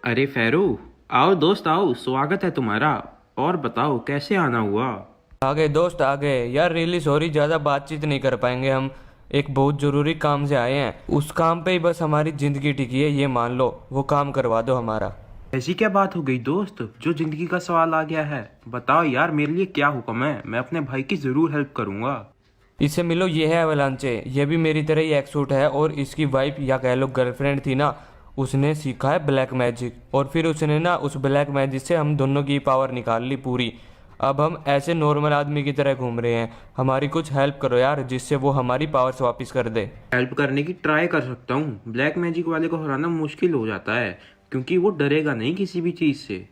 अरे फैरू, आओ दोस्त आओ, स्वागत है तुम्हारा। और बताओ कैसे आना हुआ। आ गए दोस्त आ गए यार। रियली सॉरी, ज़्यादा बातचीत नहीं कर पाएंगे हम। एक बहुत ज़रूरी काम से आए हैं। उस काम पे ही बस हमारी ज़िंदगी टिकी है, ये मान लो। वो काम करवा दो हमारा। ऐसी क्या बात हो गई दोस्त, जो जिंदगी का सवाल आ गया है? बताओ यार, मेरे लिए क्या हुक्म है, मैं अपने भाई की ज़रूर हेल्प करूँगा। इससे मिलो, ये है अवलांचे। ये भी मेरी तरह ही एक्सूट है और इसकी वाइफ या कह लो गर्लफ्रेंड थी ना, उसने सीखा है ब्लैक मैजिक और फिर उसने ना उस ब्लैक मैजिक से हम दोनों की पावर निकाल ली पूरी। अब हम ऐसे नॉर्मल आदमी की तरह घूम रहे हैं। हमारी कुछ हेल्प करो यार, जिससे वो हमारी पावर्स वापस कर दे। हेल्प करने की ट्राई कर सकता हूँ। ब्लैक मैजिक वाले को हराना मुश्किल हो जाता है, क्योंकि वो डरेगा नहीं किसी भी चीज़ से।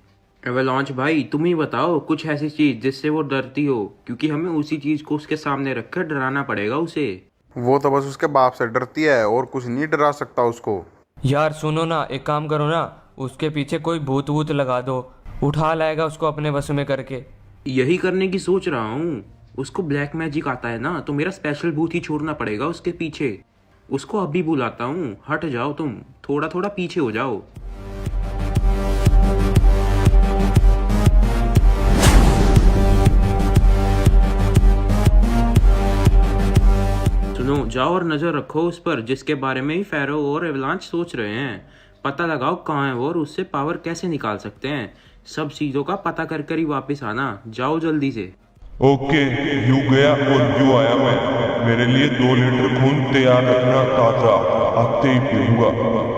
एवलांच भाई, तुम ही बताओ कुछ ऐसी चीज़ जिससे वो डरती हो, क्योंकि हमें उसी चीज़ को उसके सामने रखकर डराना पड़ेगा उसे। वो तो बस उसके बाप से डरती है और कुछ नहीं डरा सकता उसको। यार सुनो ना, एक काम करो ना, उसके पीछे कोई भूत वूत लगा दो। उठा लाएगा उसको अपने बस में करके। यही करने की सोच रहा हूँ। उसको ब्लैक मैजिक आता है ना, तो मेरा स्पेशल बूथ ही छोड़ना पड़ेगा उसके पीछे। उसको अभी बुलाता हूँ, हट जाओ तुम, थोड़ा थोड़ा पीछे हो जाओ। सुनो, जाओ और नजर रखो उस पर, जिसके बारे में ही फैरो और एवलांच सोच रहे हैं। पता लगाओ कहाँ है वो और उससे पावर कैसे निकाल सकते हैं। सब चीजों का पता कर कर ही वापस आना, जाओ जल्दी से। ओके, यू गया और यू आया मैं। मेरे लिए 2 लीटर खून तैयार रखना ताजा, आते ही पीऊंगा।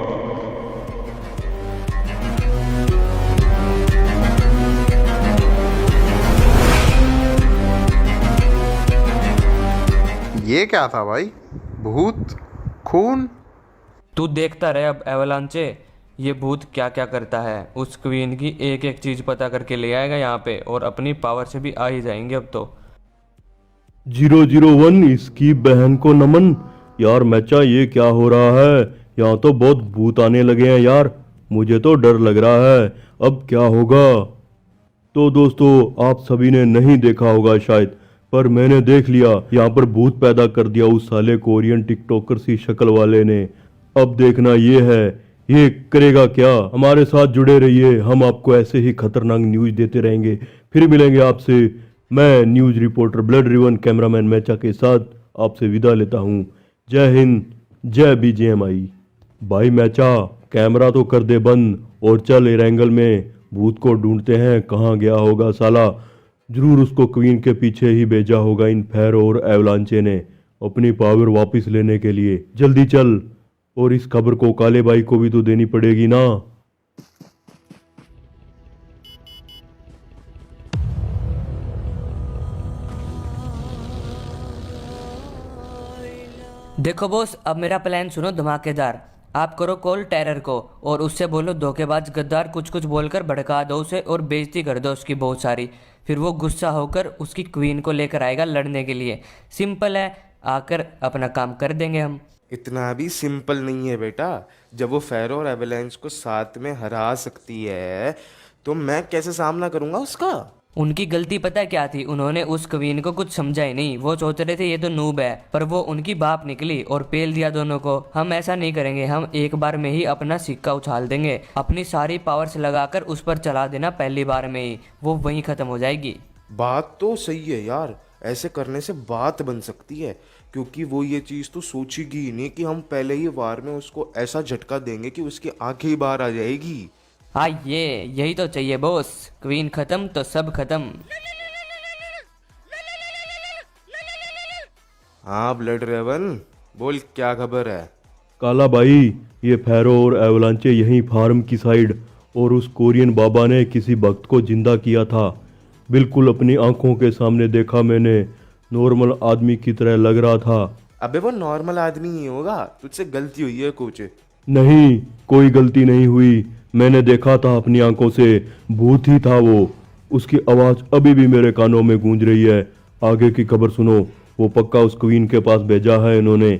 ये क्या था भाई? भूत? खून? तू देखता रहे अब एवलांचे, ये भूत क्या क्या करता है। उस क्वीन की एक एक चीज पता करके ले आएगा यहाँ पे, और अपनी पावर से भी आ ही जाएंगे अब तो। 001 इसकी बहन को नमन। यार मैचा, ये क्या हो रहा है? यहाँ तो बहुत भूत आने लगे हैं यार, मुझे तो डर लग रहा है। अब क्या होगा? तो दोस्तों, आप सभी ने नहीं देखा होगा शायद, पर मैंने देख लिया। यहाँ पर भूत पैदा कर दिया उस साले कोरियन टिकटॉकर सी शक्ल वाले ने। अब देखना ये है, ये करेगा क्या। हमारे साथ जुड़े रहिए, हम आपको ऐसे ही खतरनाक न्यूज देते रहेंगे। फिर मिलेंगे आपसे। मैं न्यूज रिपोर्टर ब्लड रिवन कैमरामैन मैचा के साथ आपसे विदा लेता हूँ। जय हिंद, जय बीजेएमआई। भाई मैचा, कैमरा तो कर दे बंद और चल एयर एंगल में भूत को ढूंढते हैं। कहाँ गया होगा साला? जरूर उसको क्वीन के पीछे ही भेजा होगा इन फैरो और एवलांचे ने, अपनी पावर वापस लेने के लिए। जल्दी चल, और इस खबर को काले भाई को भी तो देनी पड़ेगी ना। देखो बॉस, अब मेरा प्लान सुनो धमाकेदार। आप करो कॉल टेरर को और उससे बोलो धोखेबाज गद्दार कुछ कुछ बोलकर भड़का दो उसे और बेइज्जती कर दो उसकी बहुत सारी। फिर वो गुस्सा होकर उसकी क्वीन को लेकर आएगा लड़ने के लिए। सिंपल है, आकर अपना काम कर देंगे हम। इतना भी सिंपल नहीं है बेटा। जब वो फेरो और एवेलेंस को साथ में हरा सकती है, तो मैं कैसे सामना करूंगा उसका? उनकी गलती पता है क्या थी? उन्होंने उस क्वीन को कुछ समझा ही नहीं। वो सोच रहे थे ये तो नूब है, पर वो उनकी बाप निकली और पेल दिया दोनों को। हम ऐसा नहीं करेंगे, हम एक बार में ही अपना सिक्का उछाल देंगे। अपनी सारी पावर्स लगाकर उस पर चला देना पहली बार में ही, वो वहीं खत्म हो जाएगी। बात तो सही है यार, ऐसे करने से बात बन सकती है, क्योंकि वो ये चीज़ तो सोचेगी ही नहीं कि हम पहले ही वार में उसको ऐसा झटका देंगे कि उसकी आंखें ही बाहर आ जाएगी। हाँ, यही तो चाहिए बॉस। क्वीन खत्म तो सब खत्म। हाँ ब्लड रेवन, बोल क्या खबर है? काला भाई, ये फैरो और एवलांचे यहीं फार्म की साइड, और उस कोरियन बाबा ने किसी भक्त को जिंदा किया था। बिल्कुल अपनी आंखों के सामने देखा मैंने, नॉर्मल आदमी की तरह लग रहा था। अबे वो नॉर्मल आदमी ही होगा, तुझसे गलती हुई है कुछ। नहीं, कोई गलती नहीं हुई, मैंने देखा था अपनी आंखों से। भूत ही था वो। उसकी आवाज़ अभी भी मेरे कानों में गूंज रही है। आगे की खबर सुनो, वो पक्का उस क्वीन के पास भेजा है इन्होंने,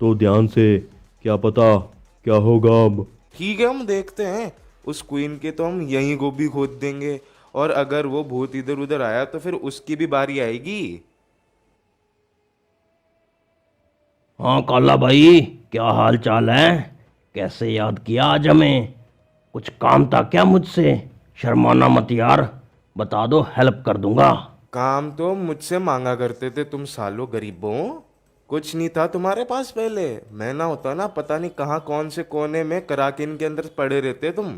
तो ध्यान से, क्या पता क्या होगा अब। ठीक है, हम देखते हैं। उस क्वीन के तो हम यहीं गोभी खोद देंगे, और अगर वो भूत इधर उधर आया तो फिर उसकी भी बारी आएगी। हाँ काला भाई, क्या हाल चाल है? कैसे याद किया आज हमें? कुछ काम था क्या मुझसे? शर्माना मत यार, बता दो, हेल्प कर दूंगा। काम तो मुझसे मांगा करते थे तुम सालों गरीबों। कुछ नहीं था तुम्हारे पास पहले। मैं ना होता ना, पता नहीं कहाँ कौन से कोने में कराकिन के अंदर पड़े रहते तुम।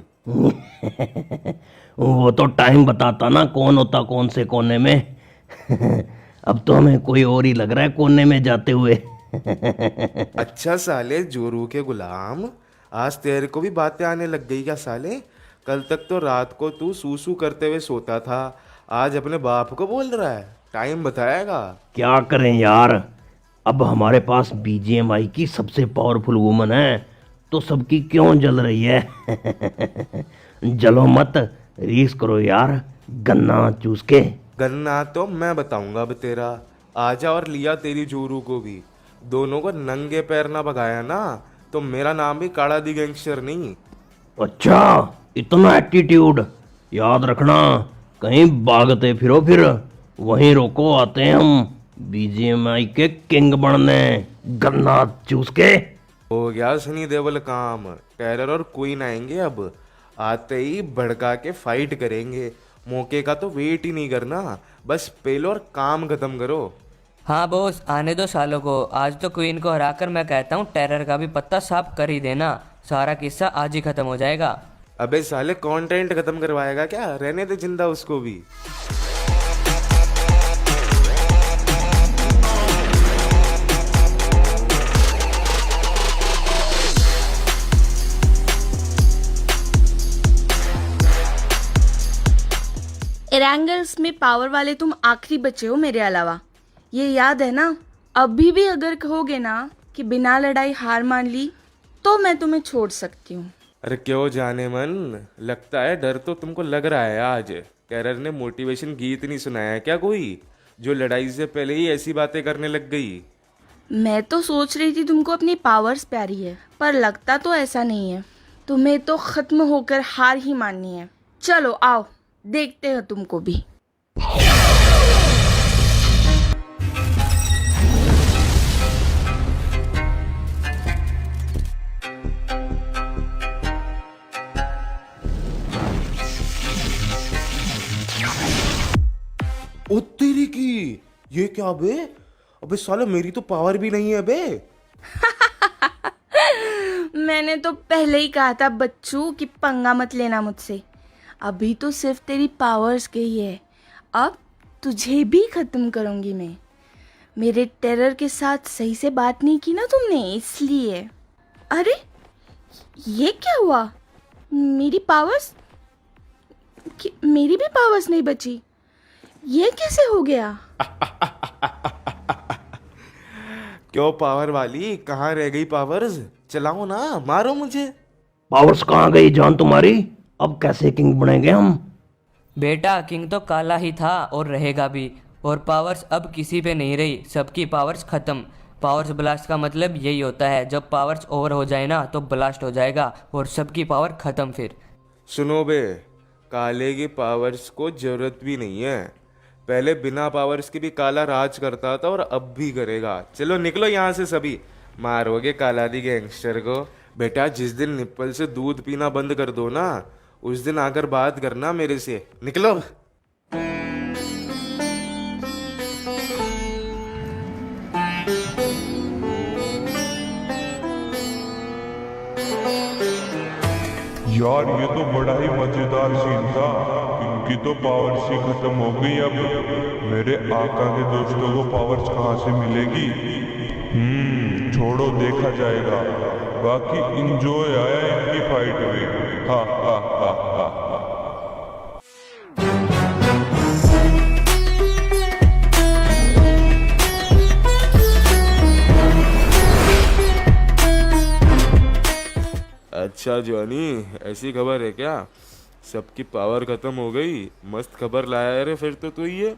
वो तो टाइम बताता ना कौन होता कौन से कोने में। अब तो हमें कोई और ही लग रहा है कोने में जाते हुए। अच्छा साले जोरू के गुलाम, आज तेरे को भी बातें आने लग गई क्या साले? कल तक तो रात को तू सूसू करते हुए सोता था, आज अपने बाप को बोल रहा है। टाइम बताएगा। क्या करें यार, अब हमारे पास बीजीएमआई की सबसे पावरफुल वुमन है, तो सबकी क्यों जल रही है? जलो मत, रीस करो यार, गन्ना चूस के। गन्ना तो मैं बताऊंगा अब तेरा। आजा और लिया तेरी जोरू को भी। दोनों को नंगे पैर ना भगाया ना, तो मेरा नाम भी काड़ा दी गैंगस्टर नहीं। अच्छा, इतना एटीट्यूड, याद रखना, कहीं भागते फिरो फिर वहीं रोको, आते हैं हम बीजीएमआई के किंग बनने, गन्ना चूस के। हो गया सनी देओल काम। टेरर और क्वीन आएंगे अब, आते ही भड़का के फाइट करेंगे। मौके का तो वेट ही नहीं करना, बस पेलो और काम खत्म करो। हाँ बॉस, आने दो सालों को। आज तो क्वीन को हराकर मैं कहता हूँ टेरर का भी पत्ता साफ कर ही देना। सारा किस्सा आज ही खत्म हो जाएगा। अबे साले कंटेंट खत्म करवाएगा क्या? रहने दे जिंदा उसको भी। एरेंगल्स में पावर वाले तुम आखिरी बचे हो मेरे अलावा, ये याद है ना? अभी भी अगर कहोगे ना कि बिना लड़ाई हार मान ली, तो मैं तुम्हें छोड़ सकती हूँ। अरे क्यों जाने मन, लगता है डर तो तुमको लग रहा है। आज टेरर ने मोटिवेशन गीत नहीं सुनाया क्या कोई, जो लड़ाई से पहले ही ऐसी बातें करने लग गई? मैं तो सोच रही थी तुमको अपनी पावर्स प्यारी है, पर लगता तो ऐसा नहीं है। तुम्हें तो खत्म होकर हार ही माननी है। चलो आओ, देखते हो तुमको भी। ओ तेरी की, ये क्या बे? अबे साला मेरी तो पावर भी नहीं है बे। मैंने तो पहले ही कहा था बच्चू कि पंगा मत लेना मुझसे। अभी तो सिर्फ तेरी पावर्स के ही है, अब तुझे भी खत्म करूंगी मैं। मेरे टेरर के साथ सही से बात नहीं की ना तुमने, इसलिए। अरे ये क्या हुआ? मेरी पावर्स, मेरी भी पावर्स नहीं बची। ये कैसे हो गया? क्यों पावर वाली, कहाँ रह गई पावर्स? चलाओ ना, मारो मुझे। पावर्स कहाँ गई जान तुम्हारी? अब कैसे किंग बनेंगे हम? बेटा किंग तो काला ही था और रहेगा भी, और पावर्स अब किसी पे नहीं रही, सबकी पावर्स खत्म। पावर्स ब्लास्ट का मतलब यही होता है, जब पावर्स ओवर हो जाए ना तो ब्लास्ट हो जाएगा और सबकी पावर खत्म फिर। सुनो बे, काले की पावर्स को जरूरत भी नहीं है। पहले बिना पावर्स के भी काला राज करता था और अब भी करेगा। चलो निकलो यहाँ से सभी, मारोगे काला दी गैंगस्टर को। बेटा जिस दिन निप्पल से दूध पीना बंद कर दो ना, उस दिन आकर बात करना मेरे से। निकलो। यार ये तो बड़ा ही मजेदार सीन था। इनकी तो पावर्स ही खत्म हो गई। अब मेरे आका के दोस्तों को पावर्स कहाँ से मिलेगी? छोड़ो, देखा जाएगा। बाकी इंजॉय आया इनकी फाइट में। हा हा हा हा। अच्छा जॉनी, ऐसी खबर है क्या? सबकी पावर खत्म हो गई? मस्त खबर लाया रे फिर तो तू ये।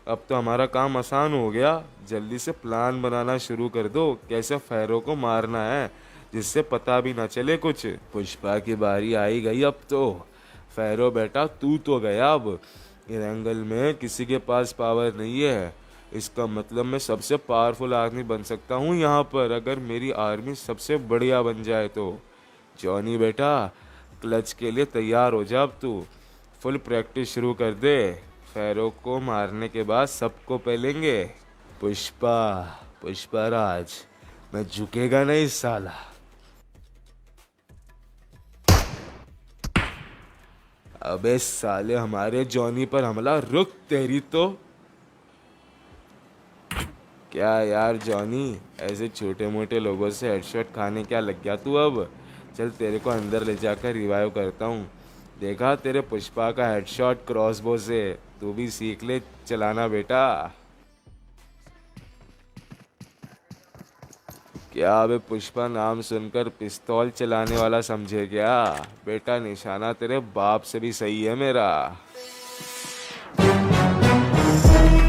अब तो हमारा काम आसान हो गया। जल्दी से प्लान बनाना शुरू कर दो, कैसे फैरो को मारना है जिससे पता भी ना चले कुछ। पुष्पा की बारी आई गई अब तो। फैरो बेटा तू तो गया, अब एरेंगल में किसी के पास पावर नहीं है। इसका मतलब मैं सबसे पावरफुल आदमी बन सकता हूँ यहाँ पर, अगर मेरी आर्मी सबसे बढ़िया बन जाए तो। जॉनी बेटा क्लच के लिए तैयार हो जा। अब तू फुल प्रैक्टिस शुरू कर दे। फेरो को मारने के बाद सबको पहलेंगे। पुष्पा, पुष्पाराज, मैं झुकेगा नहीं साला। अबे साले, हमारे जॉनी पर हमला, रुक तेरी तो। क्या यार जॉनी, ऐसे छोटे मोटे लोगों से हेडशॉट खाने क्या लग गया तू अब? चल तेरे को अंदर ले जाकर रिवाइव करता हूँ। देखा तेरे पुष्पा का हेडशॉट क्रॉसबो से, तू भी सीख ले चलाना बेटा। क्या अबे पुष्पा नाम सुनकर पिस्तौल चलाने वाला समझे क्या? बेटा निशाना तेरे बाप से भी सही है मेरा।